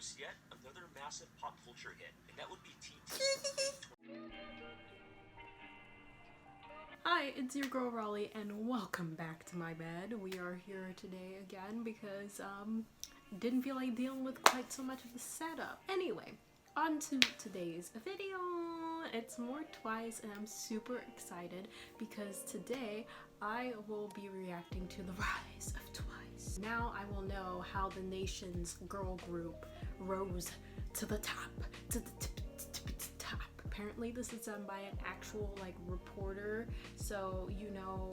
produce yet another massive pop culture hit, and that would be TT. Hi, it's your girl Raleigh, and welcome back to my bed. We are here today again because didn't feel like dealing with quite so much of the setup. Anyway, on to today's video. It's more Twice, and I'm super excited because today I will be reacting to the rise of Twice. Now I will know how the nation's girl group rose to the top, to the top. Apparently this is done by an actual reporter, so you know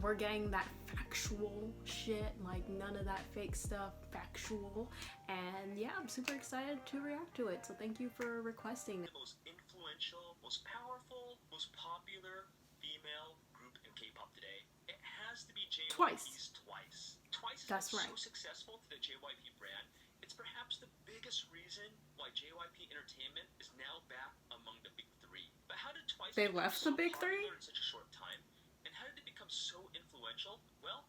we're getting that factual shit, like none of that fake stuff, factual. And yeah, I'm super excited to react to it, so thank you for requesting. The most influential, most powerful, most popular female group in K-pop today, it has to be JYP's Twice. Twice has been so successful to the JYP brand. It's perhaps the biggest reason why JYP Entertainment is now back among the big three. But how did Twice become so popular in such a short time? And how did it become so influential? Well,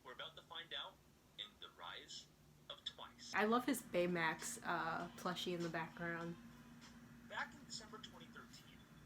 we're about to find out in The Rise of Twice. I love his Baymax plushie in the background. Back in December 2013,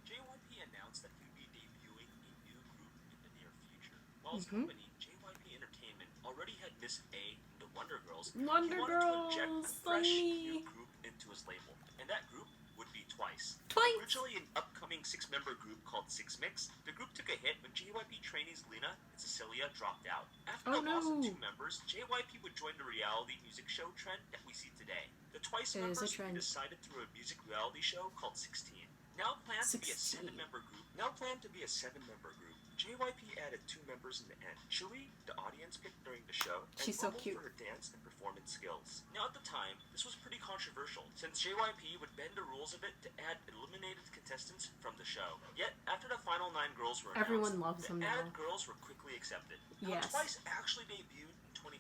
JYP announced that he would be debuting a new group in the near future. While his company, JYP Entertainment, already had Miss A and the Wonder Girls, he wanted to inject a fresh new group into his label, and that group would be Twice. Originally an upcoming 6-member group called Six Mix, the group took a hit when JYP trainees Lena and Cecilia dropped out. After the loss of 2 members, JYP would join the reality music show trend that we see today. The Twice members would be decided through a music reality show called 16. Now planned to be a 7-member group. JYP added 2 members in the end. Shui, the audience picked during the show, and she's so cute for her dance and performance skills. Now at the time, this was pretty controversial, since JYP would bend the rules a bit to add eliminated contestants from the show. Yet, after the final 9 girls were announced, everyone loves them the now. added girls were quickly accepted. Now, Twice actually debuted in 2015,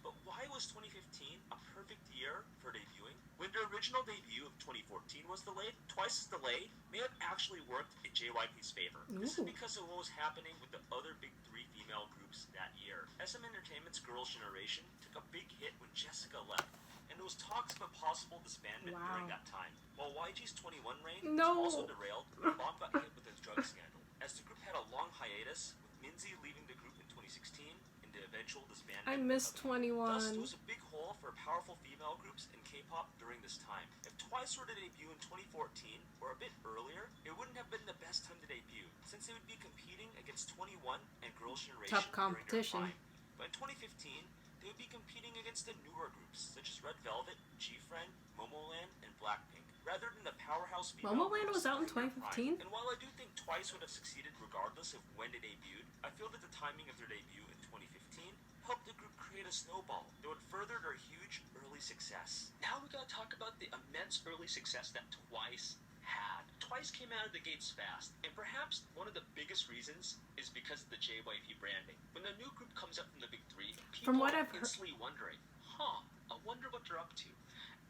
but why was 2015 a perfect year for debuting? When the original debut of 2014 was delayed, Twice's delay may have actually worked in JYP's favor. This is because of what was happening with the other big 3 female groups that year. SM Entertainment's Girls' Generation took a big hit when Jessica left, and there was talks of a possible disbandment during that time. While YG's 21 reign was also derailed when Bomb got hit with his drug scandal, as the group had a long hiatus, with Minzy leaving the group in 2016 and the eventual disbandment. I miss 21. Thus, there was a big hole for powerful female groups in K-pop during this time. If Twice were to debut in 2014 or a bit earlier, it wouldn't have been the best time to debut, since they would be competing against 21 and Girls' Generation during their prime. But in 2015, they would be competing against the newer groups such as Red Velvet, G-Friend, Momoland, and Blackpink, rather than the powerhouse female Momoland was out in 2015? And while I do think Twice would have succeeded regardless of when they debuted, I feel that the timing of their debut in 2015 helped the group create a snowball that would further their huge early success. Now we gotta talk about the immense early success that Twice had. Twice came out of the gates fast, and perhaps one of the biggest reasons is because of the JYP branding. When a new group comes up from the big 3, people are instantly wondering, I wonder what they're up to.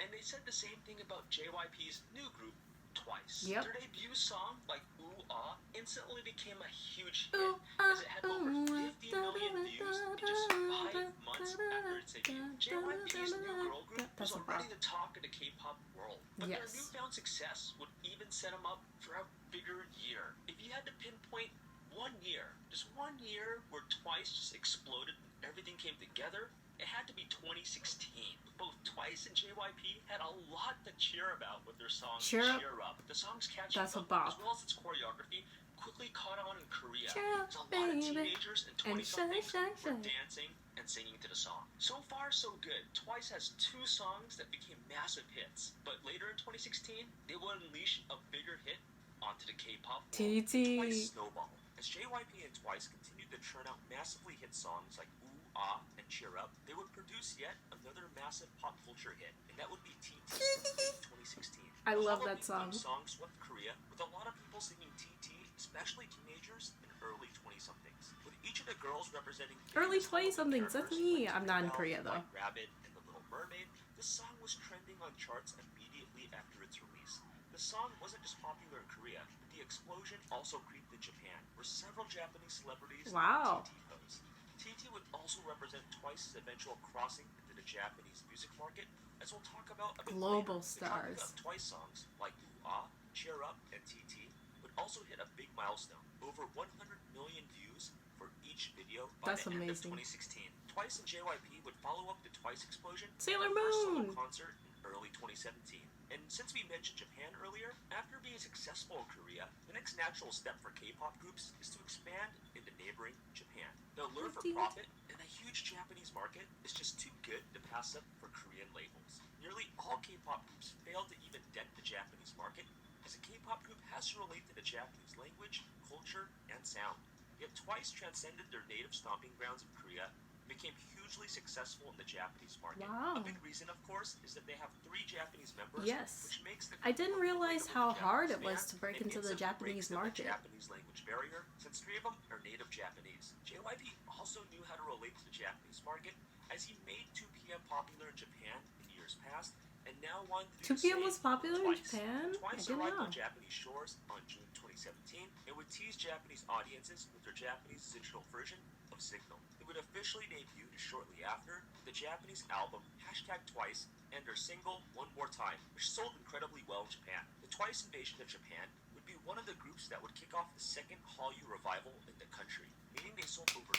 And they said the same thing about JYP's new group, Twice. Their debut song, like Ooh Ah, instantly became a huge hit, as it had over 50 million views in just 5 months after its debut. JYP's new girl group was already the talk of the K-pop world, but their newfound success would even set them up for a bigger year. If you had to pinpoint one year, just one year where Twice just exploded and everything came together, it had to be 2016. Both Twice and JYP had a lot to cheer about with their song Cheer Up. The song's catchy as well as its choreography quickly caught on in Korea. There's a lot of teenagers and 20-somethings were dancing and singing to the song. So far, so good. Twice has 2 songs that became massive hits, but later in 2016, they will unleash a bigger hit onto the K-pop world. Twice snowball. As JYP and Twice continued to churn out massively hit songs like Ooh Ah and Cheer Up, they would produce yet another massive pop culture hit, and that would be TT in 2016. I love that song. The song swept Korea, with a lot of people singing TT, especially teenagers and early 20-somethings. With each of the girls representing early 20-somethings, that's me. I'm not in Korea though. Rabbit and the Little Mermaid, the song was trending on charts immediately after its release. The song wasn't just popular in Korea, but the explosion also creeped in Japan, where several Japanese celebrities TT pose. TT would also represent Twice's eventual crossing into the the Japanese music market, as we'll talk about a bit Global later. The dropping stars. of Twice songs like Ooh Ah, Cheer Up, and TT would also hit a big milestone, over 100 million views for each video by That's the end of amazing. 2016. Twice and JYP would follow up the Twice explosion Sailor with their first solo Moon! concert in early 2017. And since we mentioned Japan earlier, after being successful in Korea, the next natural step for K-pop groups is to expand into neighboring Japan. They'll lure for profit, and the huge Japanese market is just too good to pass up for Korean labels. Nearly all K-pop groups fail to even dent the Japanese market, as a K-pop group has to relate to the Japanese language, culture, and sound. Yet Twice transcended their native stomping grounds of Korea and became hugely successful in the Japanese market. Wow. A big reason, of course, is that they have 3 Japanese members, Yes. which makes the I didn't realize relatable how to hard it Japanese was fans to break and into the instantly Japanese breaks down market. the Japanese language barrier, since 3 of them are native Japanese. JYP also knew how to relate to the Japanese market, as he made 2 p.m. popular in Japan in years past, and now wanted to do 2 the p.m. same was popular in Twice. Japan? I Twice didn't arrived know. on Japanese shores on June 2017 and would tease Japanese audiences with their Japanese digital version of Signal. It would officially debut shortly after the Japanese album #Twice and their single One More Time, which sold incredibly well in Japan. The Twice invasion of Japan would be one of the groups that would kick off the second Hallyu revival in the country, meaning they sold over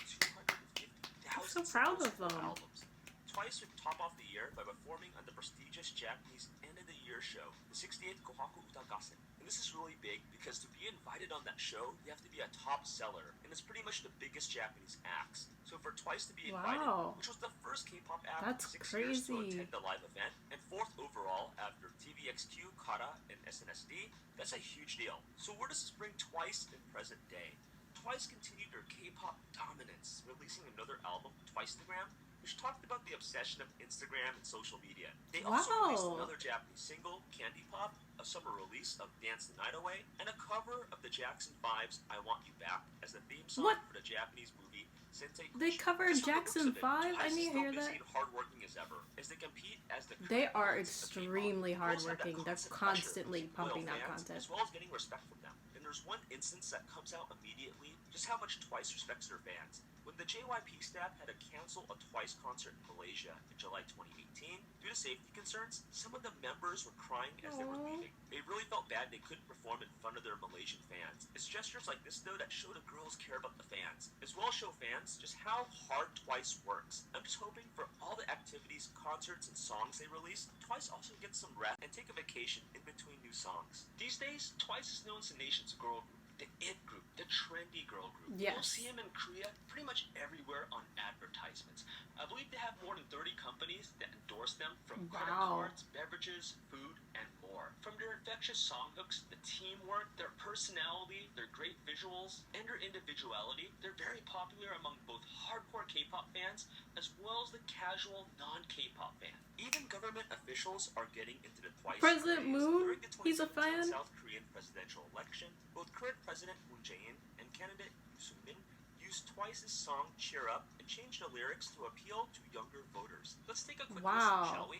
250,000 I'm so proud of them. albums. Twice would top off the year by performing on the prestigious Japanese end of the year show, the 68th Kohaku Uta Gassen. And this is really big because to be invited on that show, you have to be a top seller, and it's pretty much the biggest Japanese acts. So for Twice to be invited, Wow. which was the first K-pop act That's in 6 years to crazy. attend the live event, and 4th overall after TVXQ, Kara, and SNSD, that's a huge deal. So where does this bring Twice in present day? Twice continued their K-pop dominance, releasing another album, Twice-tagram, which talked about the obsession of Instagram and social media. They also released Wow. another Japanese single, Candy Pop, a summer release of Dance the Night Away, and a cover of the Jackson 5's I Want You Back as the theme song What? for the Japanese movie Sensei They Kushi. covered Just from the looks Jackson of it, 5? I Twice is need to still hear busy that. and hardworking as ever, as they compete as the They current are queens of K-pop. extremely They also have that hardworking. They're constant pressure constantly to pumping loyal out fans, content. as well as getting respect from them. And there's one instance that comes out immediately just how much Twice respects their fans. When the JYP staff had to cancel a Twice concert in Malaysia in July 2018 due to safety concerns, some of the members were crying as they were Aww. leaving. They really felt bad they couldn't perform in front of their Malaysian fans. It's gestures like this though that show the girls care about the fans, as well as show fans just how hard Twice works. I'm just hoping for all the activities, concerts, and songs they release, Twice also gets some rest and take a vacation in between new songs. These days, Twice is known as the nation's girl group, the it group, the trendy girl group. Yes. You'll see them in Korea pretty much everywhere on advertisements. I believe they have more than 30 companies that endorse them, from credit Wow. cards, beverages, food, and more. From their infectious song hooks, the teamwork, their personality, their great visuals, and their individuality, they're very popular among both hardcore K-pop fans as well as the casual non-K-pop fan. Even government officials are getting into the Twice President craze. Moon, During the he's a 2017 fan. South Korean presidential election, both current President Moon Jae-in and candidate Yoo Sung-min used Twice's song Cheer Up and changed the lyrics to appeal to younger voters. Let's take a quick Wow. listen, shall we?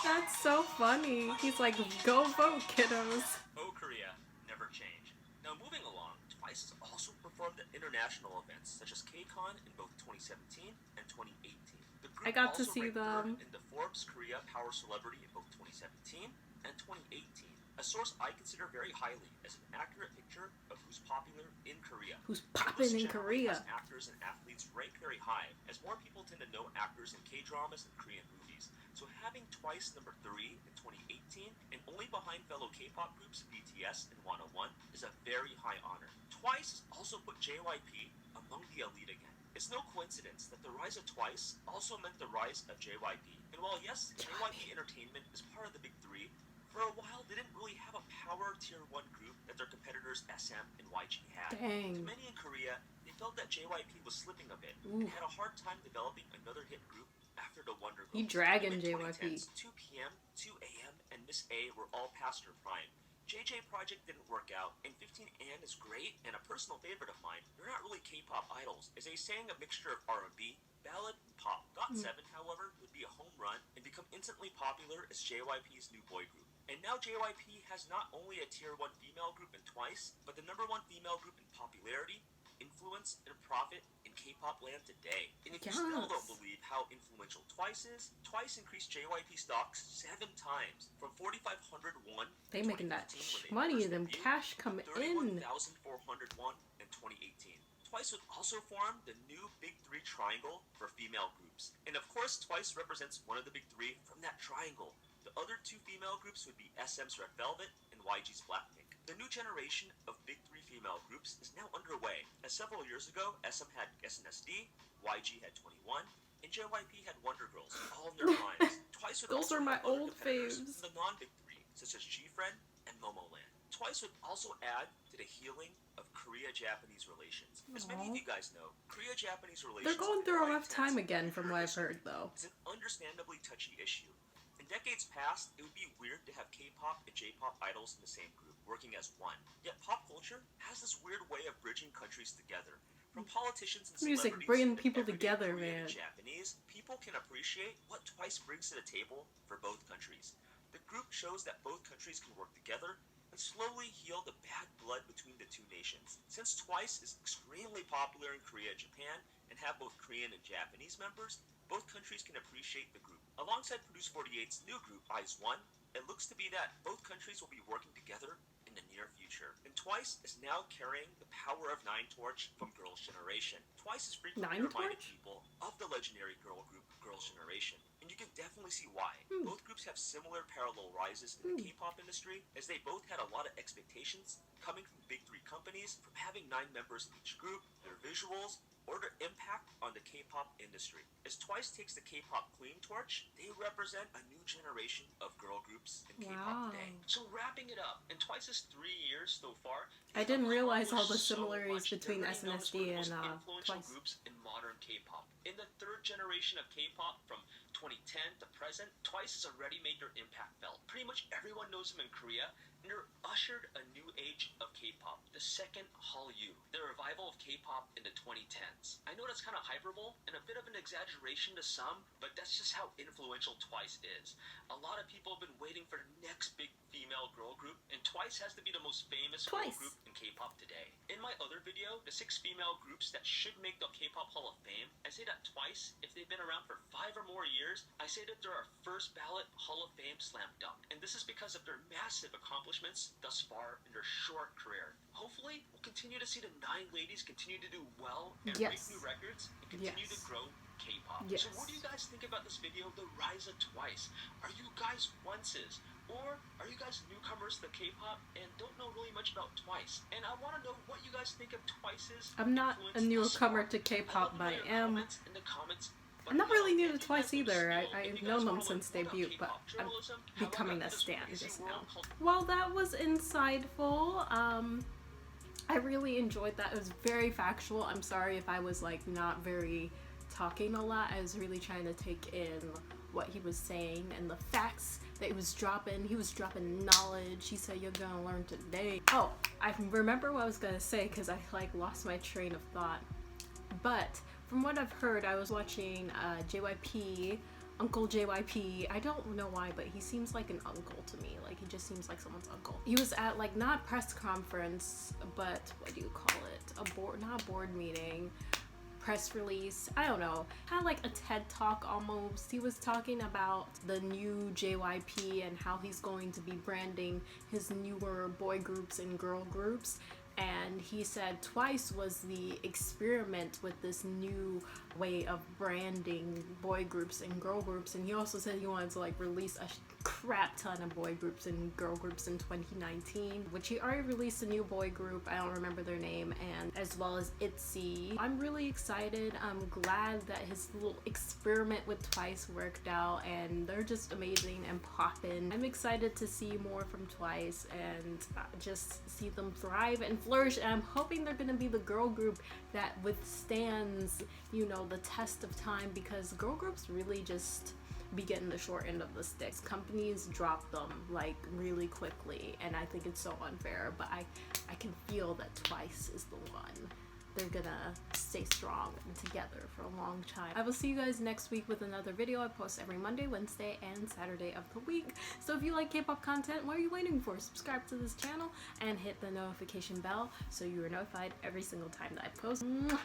That's so funny. He's like, go vote, kiddos. Oh, Korea, never change. Now, moving along, Twice has also performed at international events such as KCON in both 2017 and 2018. The group I got to also see ranked third them. in the Forbes Korea Power Celebrity in both 2017 and 2018. A source I consider very highly as an accurate picture of who's popular in Korea. Who's The poppin' list in generally Korea? has actors and athletes ranked very high, as more people tend to know actors in K-dramas and Korean movies. So having Twice number 3 in 2018 and only behind fellow K-pop groups BTS and 101 is a very high honor. Twice has also put JYP among the elite again. It's no coincidence that the rise of Twice also meant the rise of JYP. And while yes, JYP Entertainment is part of the big three, for a while they didn't really have a power tier 1 group that their competitors SM and YG had. Dang. To many in Korea, they felt that JYP was slipping a bit Ooh. and had a hard time developing another hit group after the Wonder Girls. He dragging In the mid-2010s, JYP. 2 p.m., 2 a.m., and Miss A were all past their prime. JJ Project didn't work out, and 15 is great and a personal favorite of mine. They're not really K-pop idols, as they sang a mixture of R&B, ballad, and pop. GOT7, however, would be a home run and become instantly popular as JYP's new boy group. And now JYP has not only a tier 1 female group in Twice, but the number 1 female group in popularity influence and profit in K-pop land today. And if you still don't believe how influential Twice is, Twice increased JYP stocks 7 times from 4,500 won. They making that money, them cash coming in. 31,400 won in 2018. Twice would also form the new Big Three triangle for female groups. And of course, Twice represents one of the Big Three from that triangle. The other 2 female groups would be SM's Red Velvet and YG's Blackpink. The new generation of Big Three female groups is now underway, as several years ago, SM had SNSD, YG had 21, and JYP had Wonder Girls, all in their primes. Twice would Those also are my have old faves. the non-Big Three, such as G-Friend and Momoland. Twice would also add to the healing of Korea-Japanese relations. As many of you guys know, Korea-Japanese relations... They're going through a rough time again, from what I've heard, though. It's an understandably touchy issue. In decades past, it would be weird to have K-pop and J-pop idols in the same group, working as one. Yet pop culture has this weird way of bridging countries together. From politicians and music celebrities bringing to people everyday together, Korean man. and Japanese, people can appreciate what Twice brings to the table for both countries. The group shows that both countries can work together and slowly heal the bad blood between the 2 nations. Since Twice is extremely popular in Korea and Japan, and have both Korean and Japanese members, both countries can appreciate the group. Alongside Produce 48's new group, IZ*ONE, it looks to be that both countries will be working together in the near future. And Twice is now carrying the Power of 9 torch from Girls' Generation. Twice is frequently reminding people of the legendary girl group Girls' Generation. And you can definitely see why. Both groups have similar parallel rises in the K-pop industry, as they both had a lot of expectations coming from Big Three companies, from having 9 members in each group, their visuals, or their impact on the K-pop industry. As Twice takes the K-pop clean torch, they represent a new generation of girl groups in K-pop today. So wrapping it up, in Twice's 3 years so far, I didn't realize all the similarities between SNSD and Twice. Groups in modern K-pop. In the 3rd generation of K-pop, from 2010 to present, Twice has already made their impact felt. Pretty much everyone knows them in Korea, and they're ushered a new age of K-pop, the second Hallyu, the revival of K-pop in the 2010s. I know that's kind of hyperbole and a bit of an exaggeration to some, but that's just how influential Twice is. A lot of people have been waiting for the next big female girl group, and Twice has to be the most famous girl group in K-pop today. In my other video, the 6 female groups that should make the K-pop Hall of Fame, I say that Twice, if they've been around for 5 or more years, I say that they're our first ballot Hall of Fame slam dunk. And this is because of their massive accomplishments thus far in their short career. Hopefully, we'll continue to see the 9 ladies continue to do well and break new records and continue to grow K-pop. So what do you guys think about this video, the rise of Twice? Are you guys onces? Or are you guys newcomers to K-pop and don't know really much about Twice? And I want to know what you guys think of Twice's I'm not a newcomer to K-pop, but I am. I'm not really new to Twice either. I've known them since debut, but I'm becoming a stan just now. Well, that was insightful. I really enjoyed that. It was very factual. I'm sorry if I was like not very talking a lot. I was really trying to take in what he was saying and the facts that he was dropping. He was dropping knowledge. He said, "You're gonna learn today." Oh, I remember what I was gonna say because I like lost my train of thought. But from what I've heard, I was watching JYP, Uncle JYP. I don't know why, but he seems like an uncle to me. Like, he just seems like someone's uncle. He was at, like, not a press conference, but what do you call it? Not a board meeting, press release. I don't know. Kind of like a TED Talk almost. He was talking about the new JYP and how he's going to be branding his newer boy groups and girl groups. And he said Twice was the experiment with this new way of branding boy groups and girl groups. And he also said he wanted to like release a crap ton of boy groups and girl groups in 2019, which he already released a new boy group. I don't remember their name, and as well as ITZY. I'm really excited. I'm glad that his little experiment with Twice worked out, and they're just amazing and poppin'. I'm excited to see more from Twice and just see them thrive and flourish, and I'm hoping they're gonna be the girl group that withstands, you know, the test of time, because girl groups really just be getting the short end of the sticks. Companies drop them like really quickly, and I think it's so unfair, but I can feel that Twice is the one. they're gonna stay strong and together for a long time. I will see you guys next week with another video. I post every Monday, Wednesday, and Saturday of the week. So if you like K-pop content, what are you waiting for? Subscribe to this channel and hit the notification bell so you are notified every single time that I post. Mwah!